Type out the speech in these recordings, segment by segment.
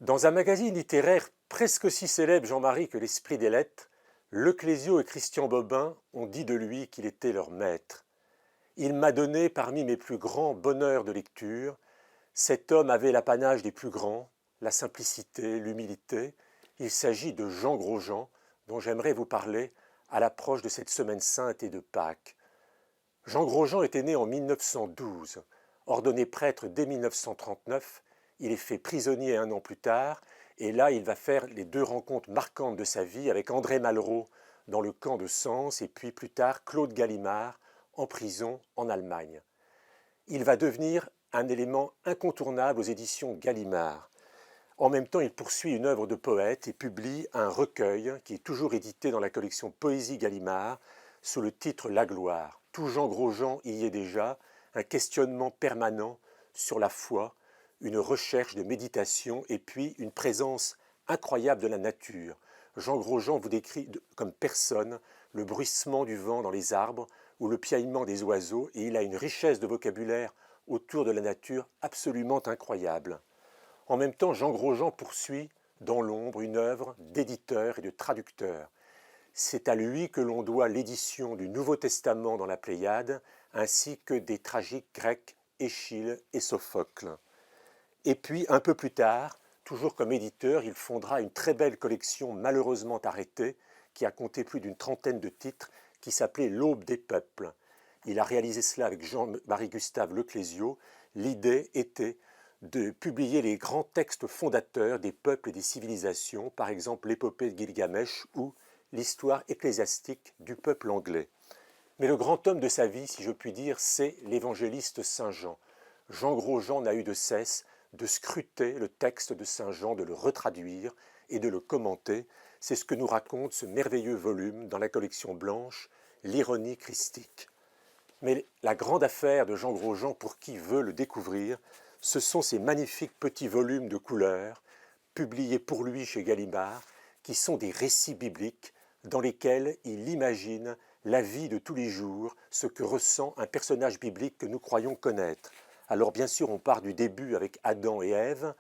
Dans un magazine littéraire presque aussi célèbre, Jean-Marie, que l'Esprit des Lettres, Leclésio et Christian Bobin ont dit de lui qu'il était leur maître. Il m'a donné parmi mes plus grands bonheurs de lecture. Cet homme avait l'apanage des plus grands, la simplicité, l'humilité. Il s'agit de Jean Grosjean, dont j'aimerais vous parler à l'approche de cette semaine sainte et de Pâques. Jean Grosjean était né en 1912. Ordonné prêtre dès 1939, il est fait prisonnier un an plus tard, et là il va faire les deux rencontres marquantes de sa vie avec André Malraux dans le camp de Sens, et puis plus tard Claude Gallimard en prison en Allemagne. Il va devenir un élément incontournable aux éditions Gallimard. En même temps, il poursuit une œuvre de poète et publie un recueil qui est toujours édité dans la collection Poésie Gallimard sous le titre La Gloire. Tout Jean Grosjean y est déjà, un questionnement permanent sur la foi, une recherche de méditation et puis une présence incroyable de la nature. Jean Grosjean vous décrit comme personne le bruissement du vent dans les arbres ou le piaillement des oiseaux, et il a une richesse de vocabulaire autour de la nature absolument incroyable. En même temps, Jean Grosjean poursuit dans l'ombre une œuvre d'éditeur et de traducteur. C'est à lui que l'on doit l'édition du Nouveau Testament dans la Pléiade, ainsi que des tragiques grecs Échille et Sophocle. Et puis, un peu plus tard, toujours comme éditeur, il fondera une très belle collection malheureusement arrêtée, qui a compté plus d'une trentaine de titres, qui s'appelait L'Aube des peuples. Il a réalisé cela avec Jean-Marie Gustave Leclésio. L'idée était de publier les grands textes fondateurs des peuples et des civilisations, par exemple l'épopée de Gilgamesh ou l'histoire ecclésiastique du peuple anglais. Mais le grand homme de sa vie, si je puis dire, c'est l'évangéliste Saint Jean. Jean Grosjean n'a eu de cesse de scruter le texte de Saint Jean, de le retraduire et de le commenter. C'est ce que nous raconte ce merveilleux volume dans la collection blanche, L'ironie christique. Mais la grande affaire de Jean Grosjean, pour qui veut le découvrir, ce sont ces magnifiques petits volumes de couleurs, publiés pour lui chez Gallimard, qui sont des récits bibliques dans lesquels il imagine la vie de tous les jours, ce que ressent un personnage biblique que nous croyons connaître. Alors bien sûr, on part du début avec Adam et Ève.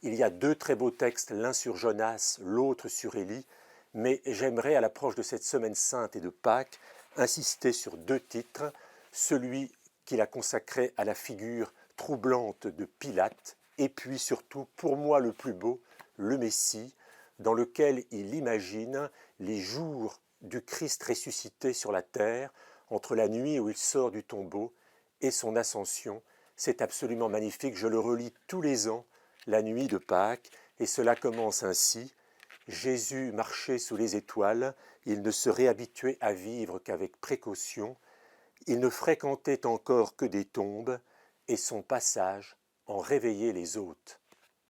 Il y a deux très beaux textes, l'un sur Jonas, l'autre sur Élie, mais j'aimerais, à l'approche de cette semaine sainte et de Pâques, insister sur deux titres. Celui qu'il a consacré à la figure troublante de Pilate, et puis surtout, pour moi le plus beau, le Messie, dans lequel il imagine les jours du Christ ressuscité sur la terre, entre la nuit où il sort du tombeau et son ascension. C'est absolument magnifique, je le relis tous les ans, la nuit de Pâques, et cela commence ainsi. Jésus marchait sous les étoiles, il ne se réhabituait à vivre qu'avec précaution, il ne fréquentait encore que des tombes, et son passage en réveillait les hôtes.